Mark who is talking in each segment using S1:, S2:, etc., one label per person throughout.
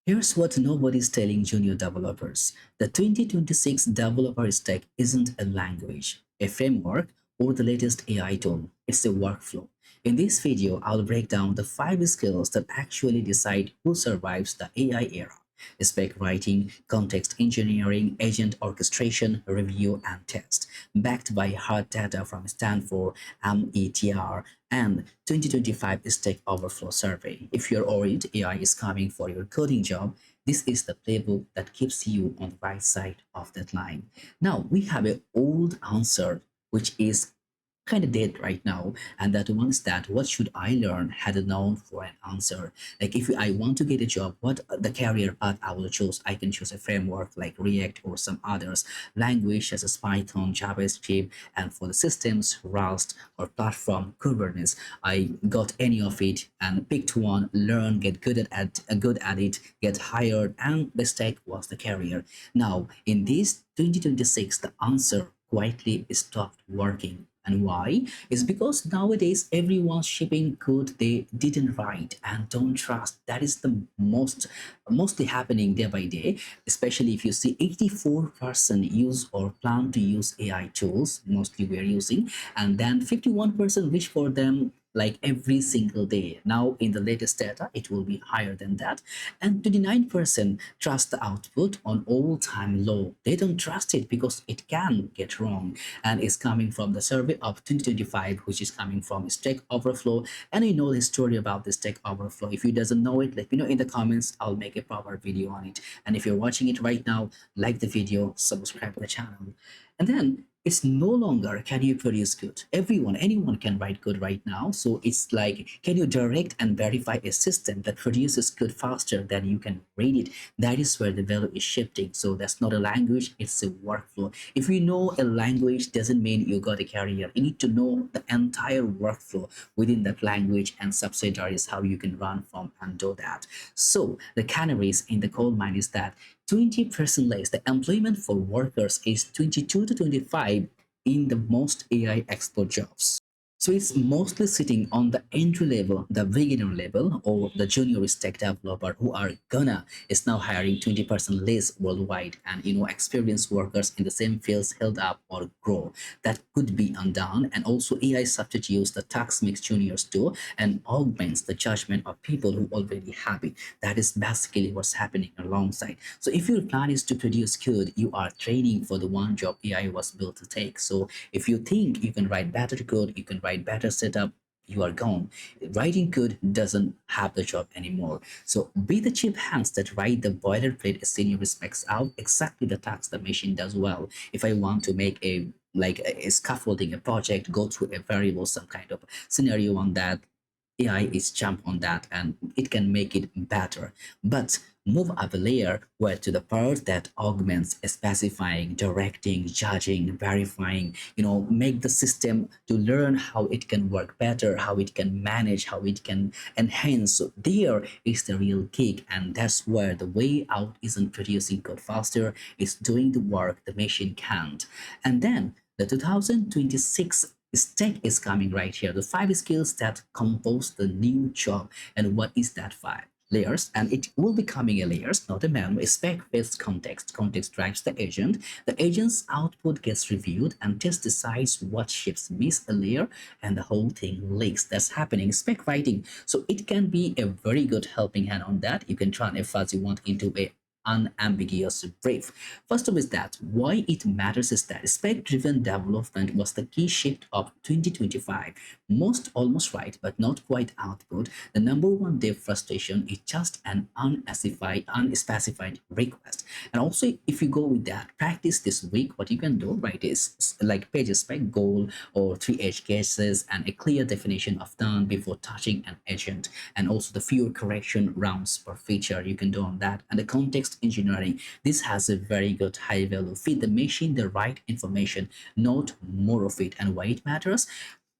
S1: Here's what nobody's telling junior developers. The 2026 developer stack isn't a language, a framework, or the latest AI tool. It's a workflow. In this video, I'll break down the 5 skills that actually decide who survives the AI era. Spec writing, context engineering, agent orchestration, review, and test. Backed by hard data from Stanford, METR, and 2025 Stack Overflow survey. If you're worried AI is coming for your coding job, this is the playbook that keeps you on the right side of that line. Now, we have an old answer, which is kind of dead right now, and that one is that what should I learn had a known for an answer. Like if I want to get a job, what the career path I will choose, I can choose a framework like React or some others, language such as Python, JavaScript, and for the systems, Rust or platform Kubernetes. I got any of it and picked one, learn, get good at it, get hired, and the stack was the career. Now in this 2026, the answer quietly stopped working. And why? It's because nowadays everyone's shipping code they didn't write and don't trust. That is the mostly happening day by day, especially if you see 84% use or plan to use AI tools, mostly we're using, and then 51% wish for them like every single day. Now in the latest data, it will be higher than that. And 29% trust the output on all-time low. They don't trust it because it can get wrong. And it's coming from the survey of 2025, which is coming from Stack Overflow. And you know the story about the Stack Overflow. If you doesn't know it, let me know in the comments. I'll make a proper video on it. And if you're watching it right now, like the video, subscribe to the channel. And then it's no longer can you produce code. Anyone can write code right now. So it's like, can you direct and verify a system that produces code faster than you can read it? That is where the value is shifting. So that's not a language, it's a workflow. If you know a language doesn't mean you got a career. You need to know the entire workflow within that language and subsidiaries, how you can run from and do that. So the canaries in the coal mine is that 20% less. The employment for workers is 22 to 25 in the most AI expert jobs. So it's mostly sitting on the entry level, the beginner level, or the junior stack developer who are gonna is now hiring 20% less worldwide, and experienced workers in the same fields held up or grow. That could be undone, and also AI substitutes the task makes juniors do and augments the judgment of people who already have it. That is basically what's happening alongside. So if your plan is to produce code, you are training for the one job AI was built to take. So if you think you can write better code, you can write better setup, you are gone. Writing code doesn't have the job anymore. So be the cheap hands that write the boilerplate senior specs out exactly the task the machine does well. If I want to make a scaffolding a project, go through a variable, some kind of scenario on that, AI is jump on that and it can make it better. But move up a layer where to the part that augments specifying, directing, judging, verifying, make the system to learn how it can work better, how it can manage, how it can enhance. So there is the real kick, and that's where the way out isn't producing code faster, it's doing the work the machine can't. And then the 2026 stack is coming right here. The 5 skills that compose the new job. And what is that 5? Layers, and it will be coming a layers, not a memo. A spec-based context. Context drives the agent. The agent's output gets reviewed, and test decides what shifts miss a layer, and the whole thing leaks. That's happening. Spec writing. So it can be a very good helping hand on that. You can turn a fuzzy want into a unambiguous brief. First of all is that why it matters is that spec-driven development was the key shift of 2025. Most almost right, but not quite output. The number one dev frustration is just an unspecified request. And also, if you go with that, practice this week, what you can do, right, is like page spec goal or 3 edge cases and a clear definition of done before touching an agent, and also the fewer correction rounds per feature you can do on that, and the context engineering. This has a very good high value. Feed the machine the right information, not more of it. And why it matters?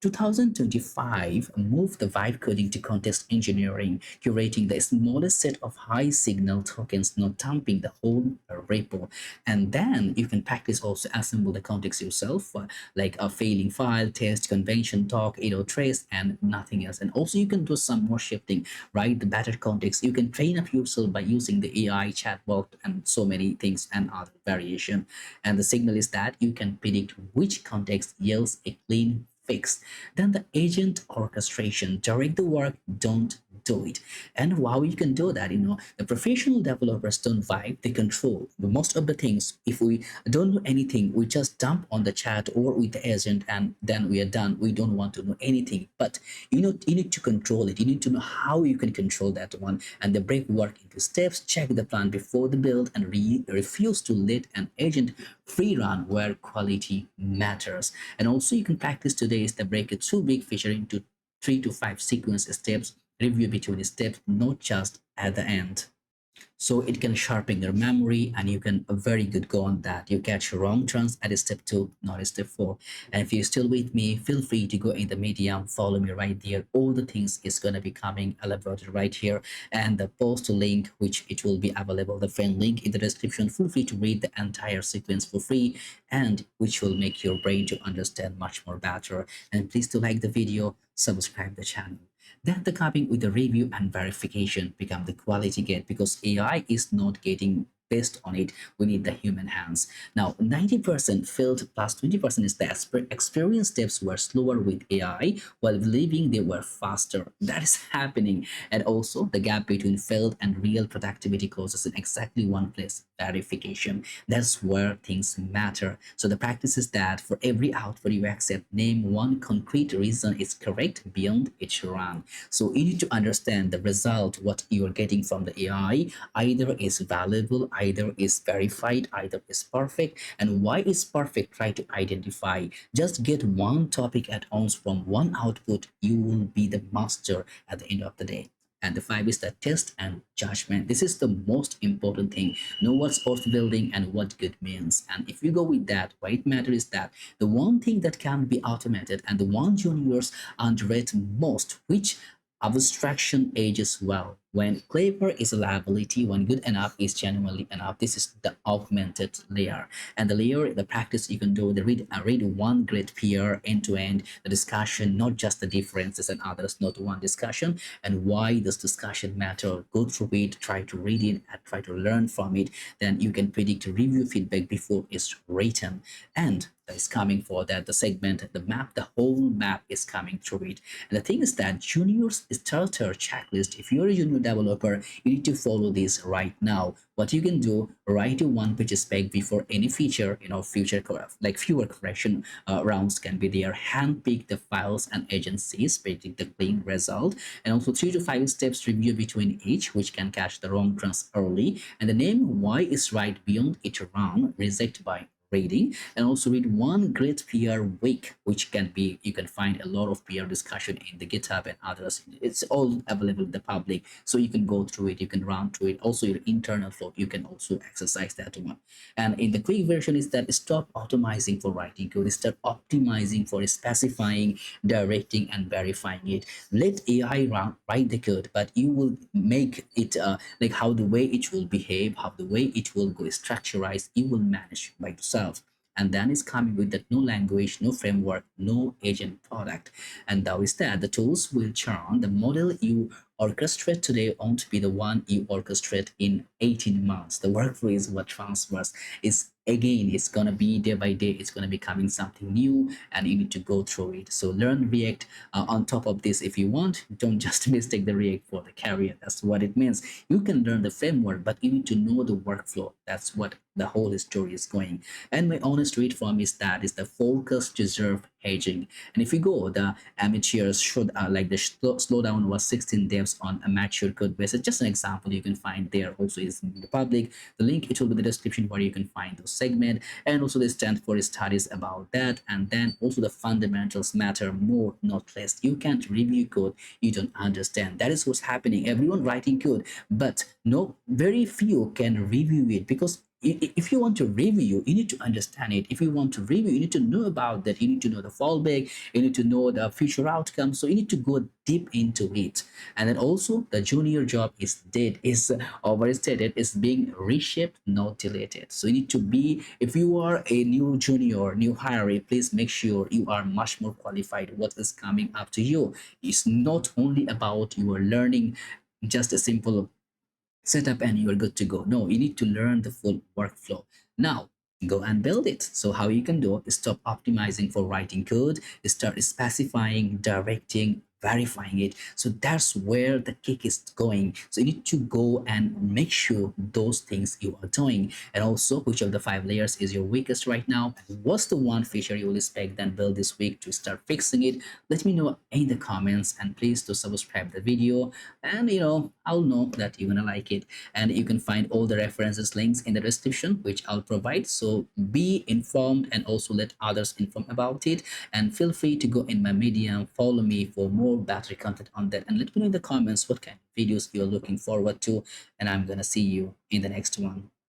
S1: 2025 moved the vibe coding to context engineering, curating the smallest set of high signal tokens, not dumping the whole repo. And then you can practice also assemble the context yourself, like a failing file, test, convention, talk, trace, and nothing else. And also you can do some more shifting, right? The better context. You can train up yourself by using the AI chatbot and so many things and other variation. And the signal is that you can predict which context yields a clean fix. Then the agent orchestration, direct the work, don't do it. And how you can do that, the professional developers don't vibe, they control. But most of the things, if we don't know anything, we just dump on the chat or with the agent and then we are done. We don't want to know anything. But you need to control it. You need to know how you can control that one. And they break work into steps, check the plan before the build, and refuse to let an agent free run where quality matters. And also you can practice today is the break a too big feature into 3 to 5 sequence steps, review between steps, not just at the end. So it can sharpen your memory and you can very good go on that. You catch wrong turns at step 2, not step 4. And if you're still with me, feel free to go in the medium, follow me right there. All the things is going to be coming elaborated right here, and the post link which it will be available, the friend link in the description. Feel free to read the entire sequence for free, and which will make your brain to understand much more better. And please do like the video, subscribe the channel. Then the coming with the review and verification become the quality gate, because AI is not getting based on it. We need the human hands. Now 90% failed plus 20% is the experience steps were slower with AI while believing they were faster. That is happening. And also the gap between failed and real productivity closes in exactly one place: verification. That's where things matter. So the practice is that for every output you accept, name one concrete reason is correct beyond its run. So you need to understand the result, what you're getting from the AI, either is valuable, either is verified, either is perfect. And why is perfect? Try to identify. Just get one topic at once from one output. You will be the master at the end of the day. And the 5 is the test and judgment. This is the most important thing. Know what's worth building and what good means. And if you go with that, what it matters is that the one thing that can be automated and the one juniors underrate most, which abstraction ages well. When clever is a liability, when good enough is genuinely enough. This is the augmented layer. And the layer, the practice you can do, the read one great peer end to end, the discussion, not just the differences and others, not one discussion, and why does discussion matter. Go through it, try to read it, and try to learn from it. Then you can predict review feedback before it's written. And that is coming for that the segment, the map, the whole map is coming through it. And the thing is that juniors starter checklist, if you're a junior developer, you need to follow this right now. What you can do, write a one-page spec before any feature, future like fewer correction rounds can be there. Handpick the files and agencies, predict the clean result, and also 3 to 5 steps review between each, which can catch the wrong turns early. And the name why is right beyond it run, reject by reading. And also read one great PR week, which can be, you can find a lot of PR discussion in the GitHub and others. It's all available in the public, so you can go through it, you can run through it. Also your internal flow, you can also exercise that one. And in the quick version is that stop optimizing for writing code, start optimizing for specifying, directing, and verifying it. Let AI write the code, but you will make it like how the way it will behave, how the way it will go structurized, you will manage by yourself. And then is coming with that no language, no framework, no agent product. And that is that the tools will churn. The model you orchestrate today won't be the one you orchestrate in 18 months. The workflow is what transfers. Is again, it's gonna be day by day, it's gonna be coming something new, and you need to go through it. So learn React on top of this if you want. Don't just mistake the React for the career. That's what it means. You can learn the framework, but you need to know the workflow. That's what the whole story is going. And my honest read from is that is the focus deserve hedging. And if you go, the amateurs should like the slowdown was 16 devs on a mature code base. It's just an example you can find there. Also is in the public. The link it will be in the description where you can find those segment, and also the Stanford studies about that. And then also the fundamentals matter more, not less. You can't review code you don't understand. That is what's happening. Everyone writing code, but no, very few can review it, because if you want to review, you need to understand it. If you want to review, you need to know about that. You need to know the fallback. You need to know the future outcome. So you need to go deep into it. And then also the junior job is dead, is overstated, is being reshaped, not deleted. So you need to be, if you are a new junior, new hiree, please make sure you are much more qualified. What is coming up to you is not only about you are learning just a simple setup and you're good to go. No, you need to learn the full workflow. Now, go and build it. So how you can do it is stop optimizing for writing code, start specifying, directing, verifying it. So that's where the kick is going. So you need to go and make sure those things you are doing. And also, which of the 5 layers is your weakest right now? What's the one feature you will expect then build this week to start fixing it? Let me know in the comments, and please to subscribe the video, and I'll know that you're gonna like it. And you can find all the references links in the description, which I'll provide. So be informed and also let others inform about it. And feel free to go in my medium, follow me for more battery content on that, and let me know in the comments what kind of videos you're looking forward to. And I'm gonna see you in the next one.